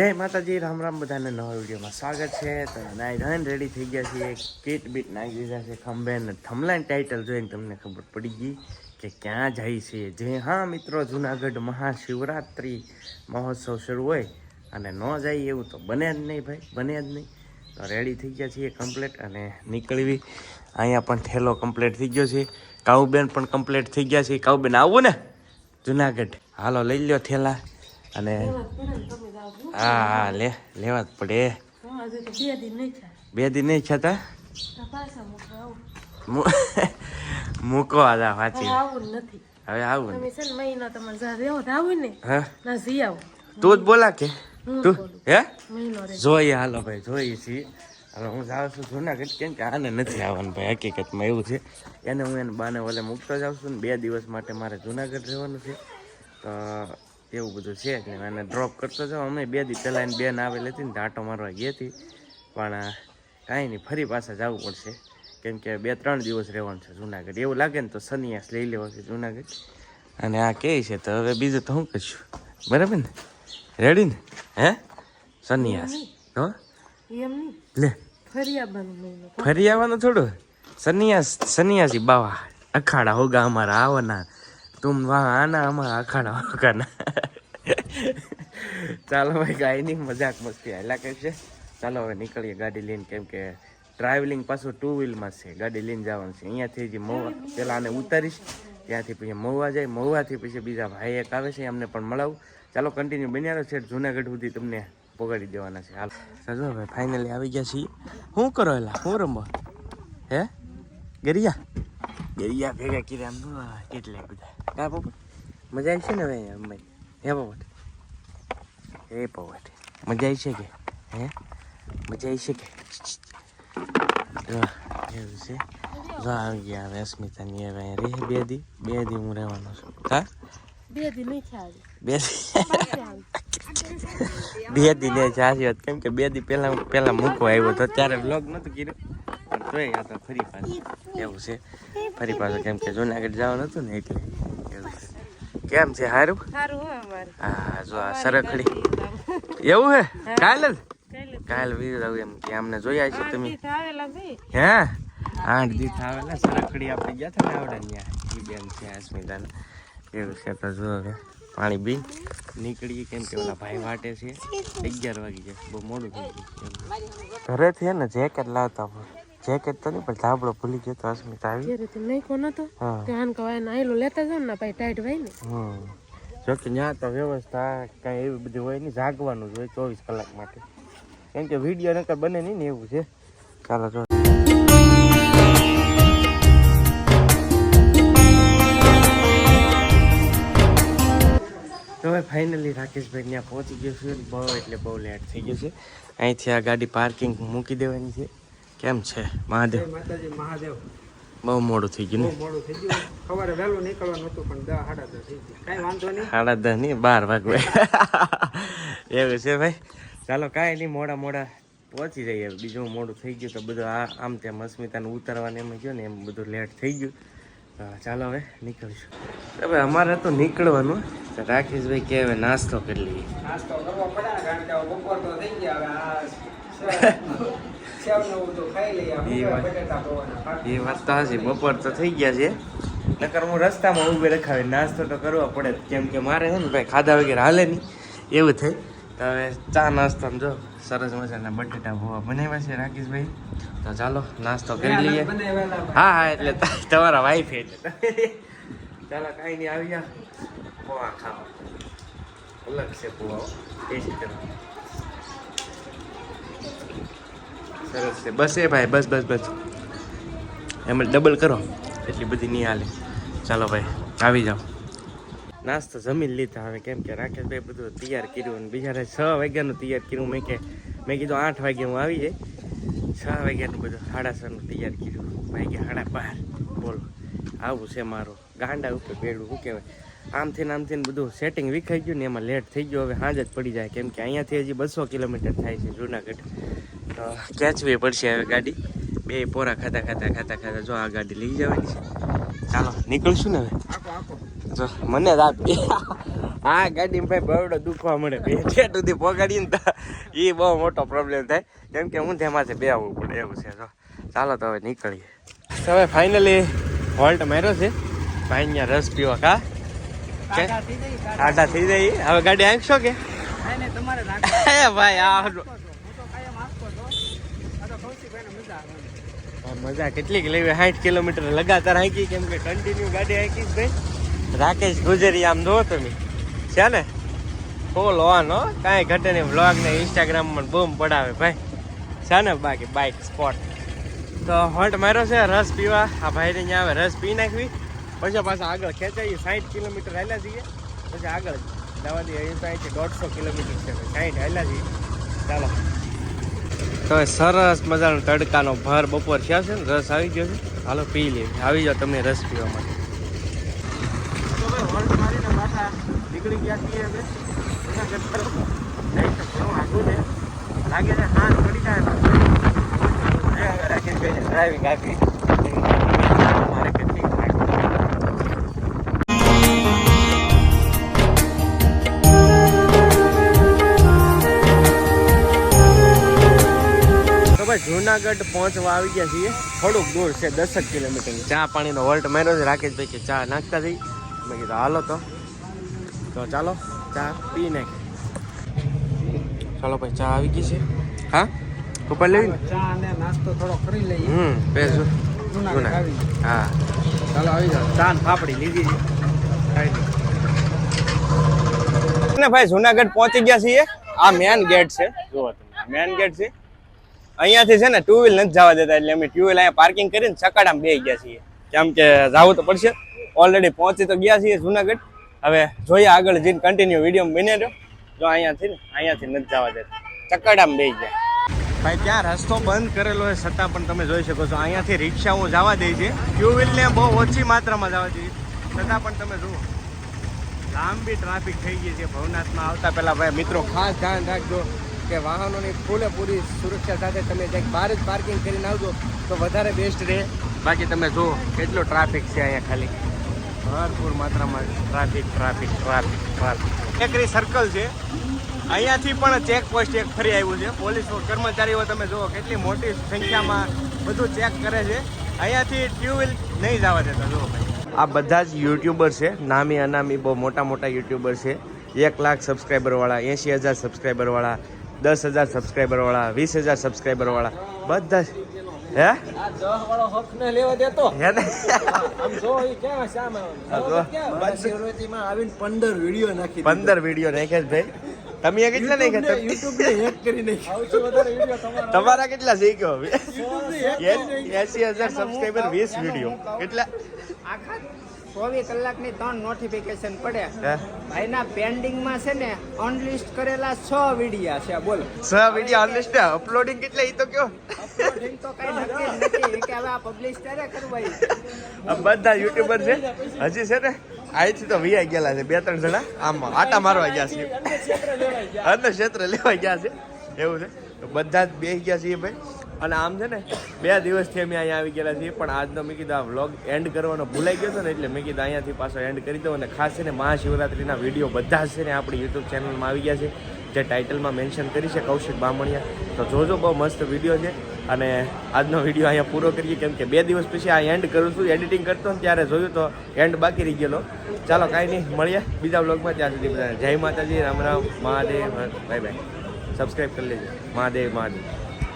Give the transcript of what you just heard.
જય માતાજી, રામ રામ બધાને નવા વિડીયોમાં સ્વાગત છે. તો નાઈ ધોઈને રેડી થઈ ગયા છીએ, કીટ બીટ નાખી દીધા છે ખંભે ને થમલાઈન ટાઇટલ જોઈને તમને ખબર પડી ગઈ કે ક્યાં જાય છે. જે હા મિત્રો, જુનાગઢ મહાશિવરાત્રિ મહોત્સવ શરૂ હોય અને ન જાય એવું તો બને જ નહીં ભાઈ, બને જ નહીં. તો રેડી થઈ ગયા છીએ કમ્પ્લીટ અને નીકળવી. અહીંયા પણ ઠેલો કમ્પ્લીટ થઈ ગયો છે. કાઉબેન પણ કમ્પ્લીટ થઈ ગયા છે. કાઉબેન આવું ને જુનાગઢ? હાલો લઈ લ્યો થેલા અને હા હા લેવા જ પડે. 2 દિન નહીં છતા મૂકો આજા વાંચી હવે આવું તું જ બોલા કે તું હે જોઈએ. હાલો ભાઈ જોઈએ છીએ. હવે હું જાઉં છું જુનાગઢ, કેમ કે આને નથી આવવાનું ભાઈ. હકીકતમાં એવું છે, એને હું એને બાને ઓલે મૂકતો જાઉં છું ને 2 દિવસ માટે મારે જુનાગઢ રહેવાનું છે. તો એવું બધું છે જ ને, એને ડ્રોપ કરતો જાઉં. અમે 2 દી પહેલાં એને બેન આવેલી હતી ને આંટો મારવા ગઈ હતી, પણ કાંઈ નહીં, ફરી પાછા જવું પડશે કેમ કે 2-3 દિવસ રહેવાનું છે જુનાગઢ. એવું લાગે ને તો સન્યાસ લઈ લેવો છે જુનાગઢ. અને આ કહે છે તો હવે બીજું તો શું કરશું, બરાબર ને? રેડી ને? હે સન્યાસ હો લે ફરી આવવાનું થોડું. સન્યાસી બાવા અખાડા હોગા અમારા આવવાના, તુમ વાહ આના અમારા અખાડા હોગાના. ચાલો ભાઈ, કાંઈ નહીં, મજાક મસ્તી હાલા કરશે. ચાલો હવે નીકળીએ ગાડી લઈને, કેમ કે ટ્રાવેલિંગ પાછું 2 વ્હીલમાં છે, ગાડી લઈને જવાનું છે. અહીંયાથી જે મહુવા પહેલાં આને ઉતારીશ, ત્યાંથી પછી મહુવા જાય, મહુવાથી પછી બીજા ભાઈ એક આવે છે, એમને પણ મળાવું. ચાલો કન્ટિન્યુ બન્યા રહો છે, જુનાગઢ સુધી તમને પોગાડી દેવાના છે. હાલ સાજો ભાઈ, ફાઇનલી આવી ગયા છીએ. શું કરો એલા, શું રમો હે? ગરિયા ભેગા કર્યા આમ એટલે બધા. હા પપ્પા મજા આવી છે ને હવે અહીંયા અમે? હે પપ્પા એ પપ્પા મજા આવી છે કે હે? મજા આવી છે કે? એવું છે. જો આવી ગયા હવે અસ્મિતાની હવે અહીંયા રહે 2 દી હું રહેવાનો છું. હા 2 દી નહીં છે, 2 દી નહીં છે, કેમ કે 2 દી પહેલા મૂકવા આવ્યો તો ત્યારે વ્લોગ નહોતું કર્યું, પણ તોય આ તો ફરી પાછું એવું છે. ફરી પાછું કેમ કે જુનાગઢ જવાનું હતું ને એટલે એવું છે. કેમ છે? સારું? હા જો આ સરખડી એવું હે. કાલ વીર એમ કે અમને જોયા છે તમે? હે 8 દી આવેલા સરખડી આપણે ગયા હતા ને આવડા ત્યાં એ બેન છે અસ્મિતાને એવું છે. તો જો હવે પાણી પી નીકળીએ, કેમ કે ઓલા ભાઈ વાટે છે. 11 વાગી જાય, બહુ મોડું થઈ ગયું. ઘરેથી હે ને જેકેટ લાવતા, જેકેટ તો નહીં પણ ધાબળો ભૂલી ગયો તો અસ્મિતા આવી જોકે ત્યાં તો વ્યવસ્થા કાંઈ એવી બધી હોય નહીં, જાગવાનું જ હોય 24 કલાક માટે, કેમ કે વિડીયો નકર બને નહીં ને એવું છે. ચાલો જો તો હવે ફાઇનલી રાકેશભાઈ ત્યાં પહોંચી ગયો છે. બહુ લેટ થઈ ગયું છે. અહીંથી આ ગાડી પાર્કિંગ મૂકી દેવાની છે. કેમ છે મહાદેવ? મહાદેવ બહુ મોડું થઈ ગયું ને? સવારે વહેલું નીકળવાનું હતું પણ 10-10:30 થઈ ગયું. કાંઈ વાંધો નહીં, 10:30 નહીં 12 વાગ્યા એવું છે ભાઈ. ચાલો કાંઈ નહીં, મોડા પહોંચી જઈએ. બીજું મોડું થઈ ગયું તો બધું આમ તેમ અસ્મિતાનું ઉતારવાનું એમ ગયો ને એમ બધું લેટ થઈ ગયું. ચાલો હવે નીકળીશું. હવે અમારે તો નીકળવાનું. રાકેશભાઈ કે હવે નાસ્તો કરી લઈએ. નાસ્તો કરવો પડે ને, કારણ કે બપોર તો થઈ ગયા. એ વાત તો હશે, બપોર તો થઈ ગયા છે. નકર હું રસ્તામાં ઊભે રખાવી નાસ્તો તો કરવો પડે, કેમ કે મારે છે ને ભાઈ ખાધા વગેરે હાલે નહીં એવું થઈ. તો હવે ચા નાસ્તામાં જો સરસ મજાના બટેટા પૌવા બનાવ્યા છે રાકેશભાઈ. તો ચાલો નાસ્તો કરી લઈએ. હા એટલે તમારા વાઈફ એટલે ચાલો કાંઈ નહીં, આવી જા પૌવા ખાવા. અલગ છે પૌવા, ટેસ્ટ કરવા સરસ છે. બસ એ ભાઈ બસ એમ ડબલ કરો, એટલી બધી નહીં હાલે. ચાલો ભાઈ આવી જાઓ. નાસ્તો જમીન લીધા હવે, કેમ કે રાકેશભાઈ બધું તૈયાર કર્યું અને બિચારે 6 વાગ્યાનું તૈયાર કર્યું. મેં કીધું 8 વાગે હું આવી જાય. 6 વાગ્યાનું બધું 6:30નું તૈયાર કર્યું. ભાઈ કે 12:30. બોલો આવું છે મારું ગાંડા ઉપર બેડું. શું કહેવાય, આમથી બધું સેટિંગ વિખાઈ ગયું ને એમાં લેટ થઈ ગયો. હવે સાંજ જ પડી જાય, કેમ કે અહીંયાથી હજી 200 કિલોમીટર થાય છે જુનાગઢ. તો ખેંચવી પડશે હવે ગાડી. 2 પોરા ખાતા જો આ ગાડી લઈ જવાની છે. ચાલો નીકળશું ને હવે. જો મને જ આપી આ ગાડીમાં ભાઈ બરડો દુખવા મળે બે ઠેઠ સુધી પગાડીને તો એ બહુ મોટો પ્રોબ્લેમ થાય કેમ કે હું તેમાંથી બે આવવું પડે એવું છે. તો ચાલો તો હવે નીકળીએ. હવે ફાઇનલી હોલ્ટ માર્યો છે ભાઈ અહીંયા રસ પીવા કા આડા થઈ જાય. હવે ગાડી આંકશો કે ભાઈ આ મજા કેટલીક લેવી 60 કિલોમીટર લગાતાર હાંકી કેમ કે કન્ટિન્યુ ગાડી હાંકી ભાઈ. રાકેશ ગુજરી આમ જો તમે છે ને ફૂલ ઓન હો કાંઈ ઘટે નહીં. વ્લોગ ને ઇન્સ્ટાગ્રામમાં બૂમ પડાવે ભાઈ છે ને. બાકી બાઇક સ્પોટ તો હોલ્ટ માર્યો છે રસ પીવા. આ ભાઈ અહીંયા આવે રસ પી નાખવી પછી પાછા આગળ ખેંચાઈએ. 60 કિલોમીટર હાલ્યા જઈએ પછી આગળ જવા દઈએ. અહીં તો અહીંથી 150 કિલોમીટર છે 60 હાલ્યા જઈએ. ચાલો તો સરસ મજાનો તડકાનો ભર બપોર થયા છે ને રસ આવી ગયો છે. હાલો પી લઈએ. આવી જાઓ તમે રસ પીવા માટે. તો ભાઈ હોલ્ટ મારીને પાછા નીકળી ગયા છીએ હવે. આગું છે લાગે છે હાથ પડી જાય ડ્રાઇવિંગ આપી મારે કેટલી જુનાગઢ પહોંચવા આવી ગયા છીએ. થોડુંક દૂર છે 10 કિલોમીટર. ચા પાણીનો વોલ્ટ માર્યો છે રાકેશભાઈ કે ચા નાખતા થઈ. મેં કીધું હાલો તો ચાલો ચા પી નાખી. ચાલો ભાઈ ચા આવી ગઈ છે. હા ઉપર લેવી ચા અને નાસ્તો થોડો કરી લઈએ. હા ચાલો આવી જાઓ. ચા ને પાપડી લીધી છે ભાઈ. જુનાગઢ પહોંચી ગયા છીએ. આ મેન ગેટ છે જુઓ તમે મેન ગેટ છે. અહીંયાથી છે ને 2 વ્હીલ નથી જવા દેતા એટલે અમે 2 વ્હીલ અહીંયા પાર્કિંગ કરીને ચકાડામાં બેસી ગયા છીએ કેમ કે જવું તો પડશે. ઓલરેડી પહોંચી તો ગયા છીએ જુનાગઢ. હવે જોઈએ આગળ જઈને કન્ટિન્યુ વિડીયો બને રહ્યો. જો અહીંયાથી નથી જવા દેતા ચકાડામાં બેસી ગયા. ભાઈ ત્યાં રસ્તો બંધ કરેલો હોય છતાં પણ તમે જોઈ શકો છો અહીંયાથી રિક્ષાઓ જવા દે છે. 2 વ્હીલને બહુ ઓછી માત્રામાં જવા દે છતાં પણ તમે જુઓ લાંબી ટ્રાફિક થઈ ગઈ છે. ભવનાથમાં આવતા પહેલાં ભાઈ મિત્રો ખાસ ધ્યાન રાખજો કે વાહનોની પૂરેપૂરી સુરક્ષા સાથે તમે ક્યાંક બહાર જ પાર્કિંગ કરીને આવજો તો વધારે બેસ્ટ રહે. બાકી તમે જુઓ કેટલો ટ્રાફિક છે અહીંયા. ખાલી ભરપૂર માત્રામાં ટ્રાફિક. એકરી સર્કલ છે અહીંયાથી પણ ચેકપોસ્ટ એક ફરી આવ્યું છે. પોલીસ કર્મચારીઓ તમે જુઓ કેટલી મોટી સંખ્યામાં બધું ચેક કરે છે. અહીંયાથી 2 વ્હીલ નહીં જવા દેતા. જુઓ આ બધા જ યુટ્યુબર છે નામી અનામી બહુ મોટા યુટ્યુબર છે. 1 લાખ સબસ્ક્રાઈબરવાળા 80,000 સબસ્ક્રાઈબરવાળા 10,000 સબસ્ક્રાઈબરવાળા 20,000 સબસ્ક્રાઈબરવાળા બધા હે આ 10 વાળો હક ને લેવા દેતો હે ને આમ જો ઈ ક્યાં શામ માં આવીને 15 વિડિયો નાખી 15 વિડિયો નાખ્યા ભાઈ. તમે કેટલા નાખ્યા? YouTube ને હેક કરી નાખ્યા. સૌથી વધારે વિડિયો તમારા કેટલા છે કયો? 80,000 સબસ્ક્રાઈબર 20 વિડિયો કેટલા આખા 24 કલાકની 3 નોટિફિકેશન પડ્યા. ભાઈના પેન્ડિંગમાં છે ને અનલિસ્ટ કરેલા 6 વિડિયા છે. બોલો 6 વિડિયો અનલિસ્ટ અપલોડિંગ કેટલા ઈ તો કયો? અપલોડિંગ તો કઈ નક્કી નથી કે હવે આ પબ્લિશ કરે કરવાય. આ બધા યુટ્યુબર છે હજી છે ને અહીંથી તો વીઆઈ ગયેલા છે 2-3 જણા આમ આટા મારવા ગયા છે. અન્ય ક્ષેત્ર લેવા ગયા છે એવું છે. તો બધા જ બેસી ગયા છીએ ભાઈ. અને આમ છે ને 2 દિવસથી અમે અહીંયા આવી ગયેલા છીએ પણ આજનો મેં કીધું આ વ્લોગ એન્ડ કરવાનો ભૂલાઈ ગયો હતો ને એટલે મેં કીધું અહીંયાથી પાછો એન્ડ કરી દઉં. અને ખાસ છે ને મહાશિવરાત્રિના વિડીયો બધા જ છે ને આપણી યુટ્યુબ ચેનલમાં આવી ગયા છે જે ટાઇટલમાં મેન્શન કરી છે કૌશિક બામણિયા. તો જોજો બહુ મસ્ત વિડીયો છે. અને આજનો વિડીયો અહીંયા પૂરો કરીએ કેમ કે 2 દિવસ પછી આ એન્ડ કરું છું. એડિટિંગ કરતો ને ત્યારે જોયું તો એન્ડ બાકી રહી ગયેલો. ચાલો કાંઈ નહીં મળીએ બીજા વ્લોગમાં. ત્યાં સુધી બધા જય માતાજી Ram Ram Mahadev bye bye. Subscribe કરી લેજો. મહાદેવ.